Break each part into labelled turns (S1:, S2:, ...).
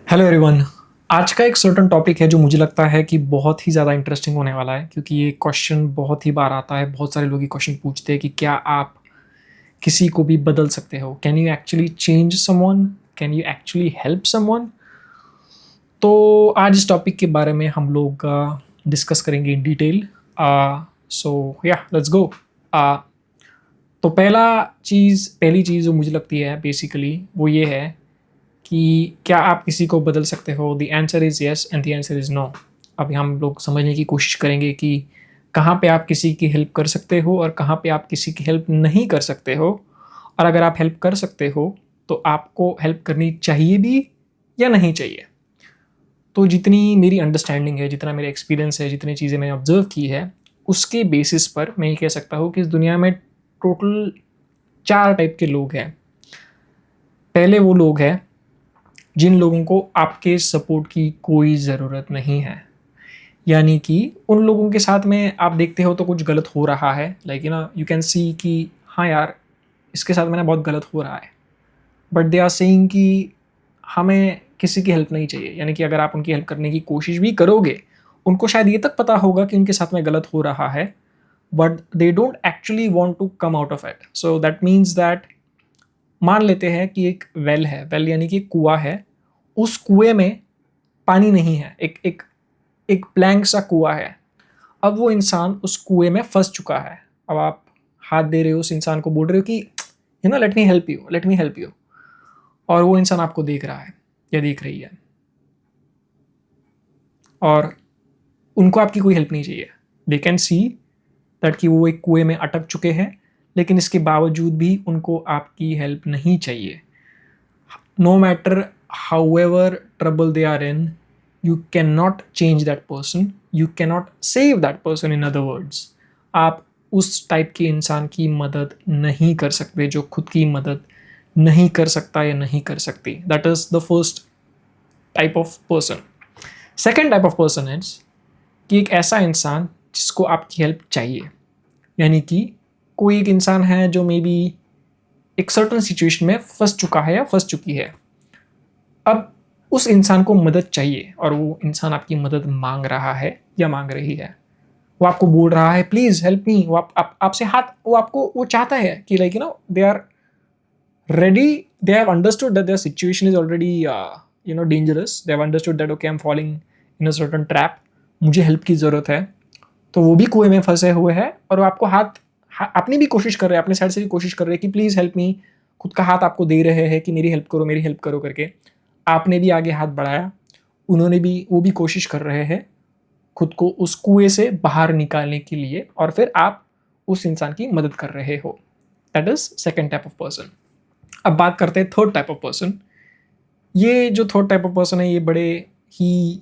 S1: Hello everyone. आज का एक सर्टेन टॉपिक है जो मुझे लगता है कि बहुत ही ज़्यादा इंटरेस्टिंग होने वाला है, क्योंकि ये क्वेश्चन बहुत ही बार आता है। बहुत सारे लोग ये क्वेश्चन पूछते हैं कि क्या आप किसी को भी बदल सकते हो? Can you actually change someone? Can you actually help someone? तो आज इस टॉपिक के बारे में हम लोग डिस्कस करेंगे इन डिटेल। सो या लेट्स गो। तो पहली चीज़ जो मुझे लगती है बेसिकली वो ये है कि क्या आप किसी को बदल सकते हो? The answer is yes and the answer is no. अभी हम लोग समझने की कोशिश करेंगे कि कहाँ पे आप किसी की हेल्प कर सकते हो और कहाँ पे आप किसी की हेल्प नहीं कर सकते हो। और अगर आप हेल्प कर सकते हो तो आपको हेल्प करनी चाहिए भी या नहीं चाहिए। तो जितनी मेरी अंडरस्टैंडिंग है, जितना मेरा एक्सपीरियंस है, जितनी चीज़ें मैंने ऑब्जर्व की है, उसके बेसिस पर मैं ये कह सकता हूँ कि इस दुनिया में टोटल 4 टाइप के लोग हैं। पहले वो लोग हैं जिन लोगों को आपके सपोर्ट की कोई ज़रूरत नहीं है। यानी कि उन लोगों के साथ में आप देखते हो तो कुछ गलत हो रहा है, लाइक यू कैन सी कि हाँ यार, इसके साथ में ना बहुत गलत हो रहा है, बट दे आर सेइंग कि हमें किसी की हेल्प नहीं चाहिए। यानी कि अगर आप उनकी हेल्प करने की कोशिश भी करोगे, उनको शायद ये तक पता होगा कि उनके साथ में गलत हो रहा है, but they don't actually want to come out of it. So that means that, मान लेते हैं कि एक वेल है, वेल यानी कि कुआं है, उस कुएं में पानी नहीं है, एक एक एक ब्लैंक सा कुआं है। अब वो इंसान उस कुएं में फंस चुका है। अब आप हाथ दे रहे हो उस इंसान को, बोल रहे हो कि let me help you, let me help you, और वो इंसान आपको देख रहा है या देख रही है, और उनको आपकी कोई हेल्प नहीं चाहिए। दे कैन सी दैट कि वो एक कुएं में अटक चुके हैं, लेकिन इसके बावजूद भी उनको आपकी हेल्प नहीं चाहिए। No matter however trouble they are in, you cannot change that person, you cannot save that person, in other words आप उस टाइप के इंसान की मदद नहीं कर सकते जो खुद की मदद नहीं कर सकता या नहीं कर सकती। That is the first type of person. Second type of person is कि एक ऐसा इंसान जिसको आपकी हेल्प चाहिए। यानी कि कोई एक इंसान है जो मे बी एक सर्टन सिचुएशन में फंस चुका है या फंस चुकी है। अब उस इंसान को मदद चाहिए और वो इंसान आपकी मदद मांग रहा है या मांग रही है। वो आपको बोल रहा है प्लीज हेल्प मी। वो आपसे हाथ, वो चाहता है कि like they are ready, they have understood that their situation is already dangerous. They have understood that okay I am falling in a certain trap, मुझे हेल्प की ज़रूरत है। तो वो भी कुएं में फंसे हुए हैं और वो आपको अपनी भी कोशिश कर रहे हैं, अपने साइड से भी कोशिश कर रहे हैं कि प्लीज़ हेल्प मी। खुद का हाथ आपको दे रहे हैं कि मेरी हेल्प करो, मेरी हेल्प करो करके। आपने भी आगे हाथ बढ़ाया, उन्होंने भी, वो भी कोशिश कर रहे हैं खुद को उस कुएं से बाहर निकालने के लिए, और फिर आप उस इंसान की मदद कर रहे हो। That is second type of person. अब बात करते हैं थर्ड टाइप ऑफ पर्सन। ये जो थर्ड टाइप ऑफ पर्सन है, ये बड़े ही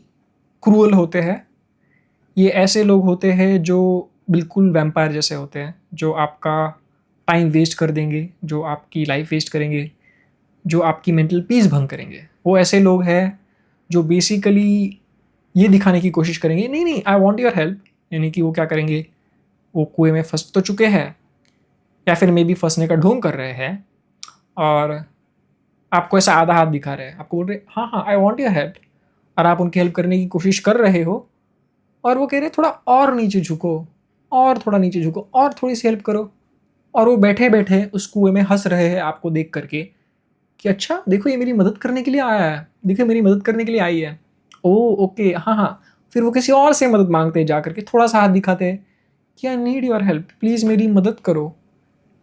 S1: क्रूअल होते हैं। ये ऐसे लोग होते हैं जो बिल्कुल वैम्पायर जैसे होते हैं, जो आपका टाइम वेस्ट कर देंगे, जो आपकी लाइफ वेस्ट करेंगे, जो आपकी मेंटल पीस भंग करेंगे। वो ऐसे लोग हैं जो बेसिकली ये दिखाने की कोशिश करेंगे नहीं नहीं आई वॉन्ट योर हेल्प। यानी कि वो क्या करेंगे, वो कुएं में फंस तो चुके हैं या फिर मे बी फंसने का ढोंग कर रहे हैं, और आपको ऐसा आधा हाथ दिखा रहे हैं, आपको बोल रहे हाँ हाँ आई वॉन्ट योर हेल्प, और आप उनकी हेल्प करने की कोशिश कर रहे हो, और वो कह रहे थोड़ा और नीचे झुको, और थोड़ा नीचे झुको, और थोड़ी सी हेल्प करो। और वो बैठे बैठे उस कुएं में हंस रहे हैं आपको देख करके कि अच्छा देखो ये मेरी मदद करने के लिए आया है, देखो मेरी मदद करने के लिए आई है। ओ ओके, हाँ हाँ। फिर वो किसी और से मदद मांगते हैं, जा करके थोड़ा सा हाथ दिखाते हैं कि I need your help, please मेरी मदद करो।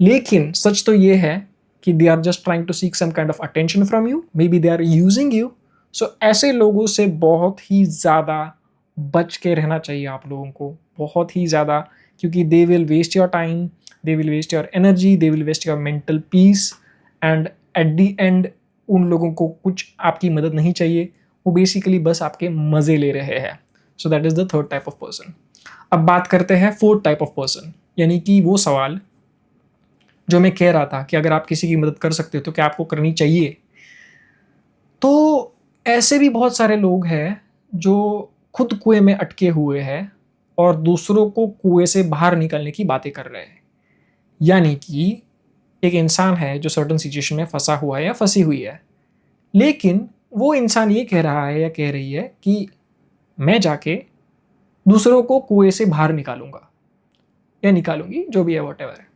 S1: लेकिन सच तो ये है कि they are just trying to seek some kind of attention from you, may they are using you. So ऐसे लोगों से बहुत ही ज़्यादा बच के रहना चाहिए आप लोगों को, बहुत ही ज़्यादा, क्योंकि they will waste your time, they will waste your energy, they will waste your mental peace, and at the end उन लोगों को कुछ आपकी मदद नहीं चाहिए। वो बेसिकली बस आपके मज़े ले रहे हैं। So that is the third type of person. अब बात करते हैं फोर्थ टाइप ऑफ पर्सन। यानी कि वो सवाल जो मैं कह रहा था कि अगर आप किसी की मदद कर सकते हो तो क्या आपको करनी चाहिए। तो ऐसे भी बहुत सारे लोग हैं जो खुद कुएं में अटके हुए हैं और दूसरों को कुएं से बाहर निकलने की बातें कर रहे हैं। यानी कि एक इंसान है जो सर्टन सिचुएशन में फंसा हुआ है या फंसी हुई है, लेकिन वो इंसान ये कह रहा है या कह रही है कि मैं जाके दूसरों को कुएं से बाहर निकालूंगा या निकालूंगी, जो भी है वॉटेवर है।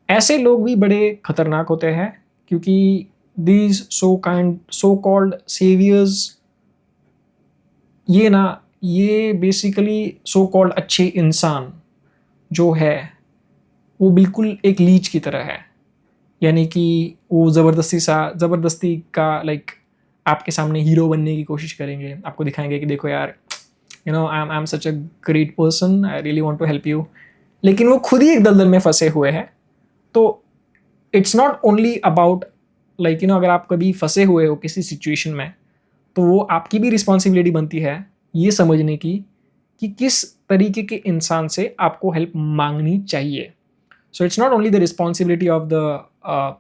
S1: ऐसे लोग भी बड़े खतरनाक होते हैं, क्योंकि दीज सो कॉल्ड सेवियर्स, ये बेसिकली सो कॉल्ड अच्छे इंसान जो है वो बिल्कुल एक लीच की तरह है। यानी कि वो ज़बरदस्ती का लाइक आपके सामने हीरो बनने की कोशिश करेंगे, आपको दिखाएंगे कि देखो यार, I am such a great person, I really want to help you, लेकिन वो खुद ही एक दलदल में फंसे हुए हैं। तो it's not only about like अगर आप कभी फंसे हुए हो किसी सिचुएशन में, तो वो आपकी भी रिस्पॉन्सिबिलिटी बनती है ये समझने की कि किस तरीके के इंसान से आपको हेल्प मांगनी चाहिए। So it's not only the responsibility of the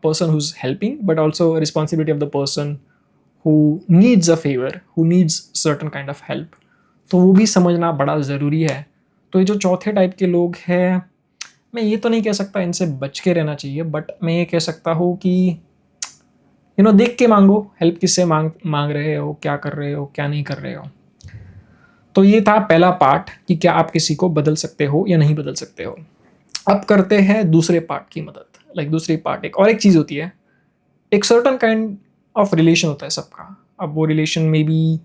S1: person who's helping, but also a responsibility of the person who needs a favor, who needs certain kind of help. तो वो भी समझना बड़ा ज़रूरी है। तो ये जो चौथे टाइप के लोग हैं, मैं ये तो नहीं कह सकता इनसे बच के रहना चाहिए, बट मैं ये कह सकता हूँ कि देख के मांगो हेल्प, किससे मांग रहे हो, क्या कर रहे हो, क्या नहीं कर रहे हो। तो ये था पहला पार्ट कि क्या आप किसी को बदल सकते हो या नहीं बदल सकते हो। अब करते हैं दूसरे पार्ट की मदद। दूसरी पार्ट एक चीज़ होती है, एक सर्टन काइंड ऑफ रिलेशन होता है सबका। अब वो रिलेशन में भी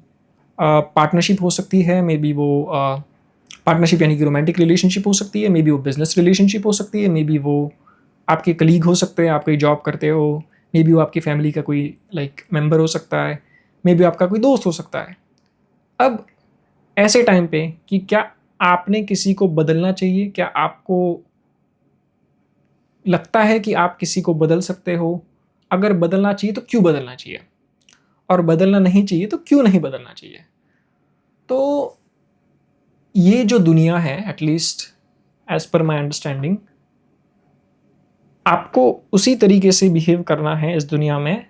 S1: पार्टनरशिप हो सकती है, मे बी वो पार्टनरशिप यानी कि रोमांटिक रिलेशनशिप हो सकती है, मे बी वो बिजनेस रिलेशनशिप हो सकती है, मे बी वो आपके कलीग हो सकते हैं, आप कोई जॉब करते हो, मे बी वो आपकी फैमिली का कोई मेंबर हो सकता है, मे बी आपका कोई दोस्त हो सकता है। अब ऐसे टाइम पे कि क्या आपने किसी को बदलना चाहिए, क्या आपको लगता है कि आप किसी को बदल सकते हो? अगर बदलना चाहिए तो क्यों बदलना चाहिए, और बदलना नहीं चाहिए तो क्यों नहीं बदलना चाहिए? तो ये जो दुनिया है, at least as per my understanding, आपको उसी तरीके से बिहेव करना है इस दुनिया में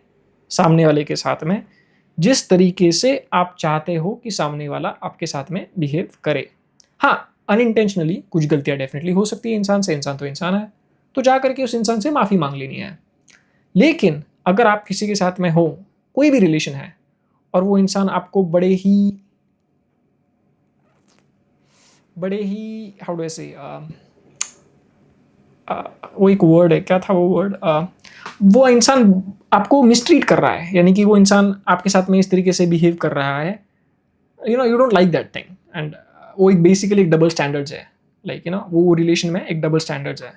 S1: सामने वाले के साथ में, जिस तरीके से आप चाहते हो कि सामने वाला आपके साथ में बिहेव करे। हाँ, अनइंटेंशनली कुछ गलतियां डेफिनेटली हो सकती है इंसान से, इंसान तो इंसान है, तो जा करके उस इंसान से माफ़ी मांग लेनी है। लेकिन अगर आप किसी के साथ में हो, कोई भी रिलेशन है, और वो इंसान आपको बड़े ही हाउ डू आई से, वो एक वर्ड है, क्या था वो वर्ड, वो इंसान आपको मिसट्रीट कर रहा है, यानी कि वो इंसान आपके साथ में इस तरीके से बिहेव कर रहा है, you don't like that thing, and वो एक बेसिकली एक डबल स्टैंडर्ड्स है। वो रिलेशन में एक डबल स्टैंडर्ड्स है,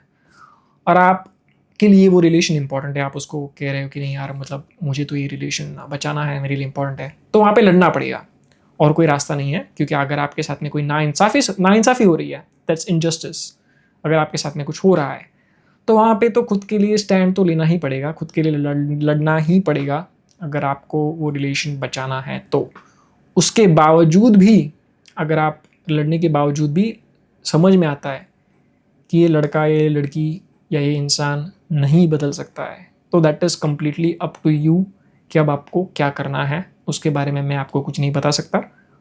S1: और आप के लिए वो रिलेशन इंपॉर्टेंट है, आप उसको कह रहे हो कि नहीं यार, मतलब मुझे तो ये रिलेशन बचाना है, मेरे लिए इंपॉर्टेंट है, तो वहाँ पे लड़ना पड़ेगा, और कोई रास्ता नहीं है। क्योंकि अगर आपके साथ में कोई नाइंसाफ़ी हो रही है, दैट्स इनजस्टिस, अगर आपके साथ में कुछ हो रहा है, तो वहाँ पे तो खुद के लिए स्टैंड तो लेना ही पड़ेगा, खुद के लिए लड़ना ही पड़ेगा, अगर आपको वो रिलेशन बचाना है तो। उसके बावजूद भी, अगर आप लड़ने के बावजूद भी समझ में आता है कि ये लड़का, ये लड़की या ये इंसान नहीं बदल सकता है, तो that is completely up to you कि अब आपको क्या करना है। उसके बारे में मैं आपको कुछ नहीं बता सकता,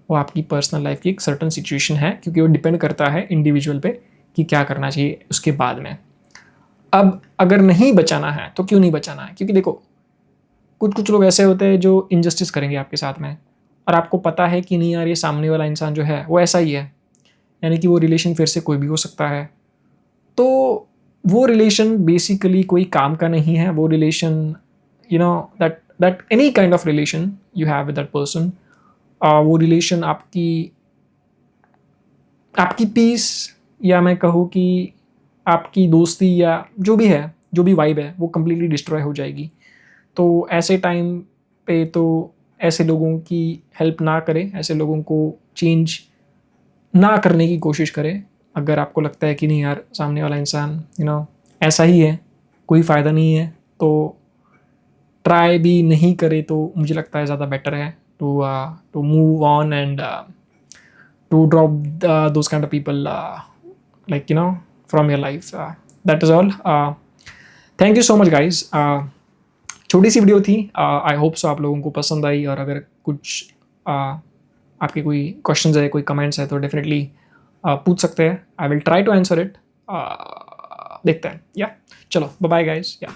S1: वो आपकी पर्सनल लाइफ की एक सर्टन सिचुएशन है, क्योंकि वो डिपेंड करता है इंडिविजुअल पे कि क्या करना चाहिए उसके बाद में। अब अगर नहीं बचाना है तो क्यों नहीं बचाना है? क्योंकि देखो, कुछ लोग ऐसे होते हैं जो इनजस्टिस करेंगे आपके साथ में, और आपको पता है कि नहीं यार, ये सामने वाला इंसान जो है वो ऐसा ही है, यानी कि वो रिलेशन फिर से कोई भी हो सकता है, तो वो रिलेशन बेसिकली कोई काम का नहीं है। वो relation, that any kind of relation you have with that person, वो रिलेशन आपकी आपकी पीस, या मैं कहूँ कि आपकी दोस्ती, या जो भी है, जो भी वाइब है, वो कम्प्लीटली डिस्ट्रॉय हो जाएगी। तो ऐसे टाइम पे तो ऐसे लोगों की हेल्प ना करें, ऐसे लोगों को चेंज ना करने की कोशिश करें। अगर आपको लगता है कि नहीं यार, सामने वाला इंसान ऐसा ही है, कोई फ़ायदा नहीं है, तो ट्राई भी नहीं करे, तो मुझे लगता है ज़्यादा बेटर है to move on and to drop those kind of people from your life. That is all. Thank you so much guys. छोटी सी वीडियो थी, आई होप सो आप लोगों को पसंद आई, और अगर कुछ आपके कोई क्वेश्चंस है, कोई कमेंट्स है, तो डेफिनेटली पूछ सकते हैं। I will try to answer it. देखते हैं। या चलो, बाय बाय गाइज। या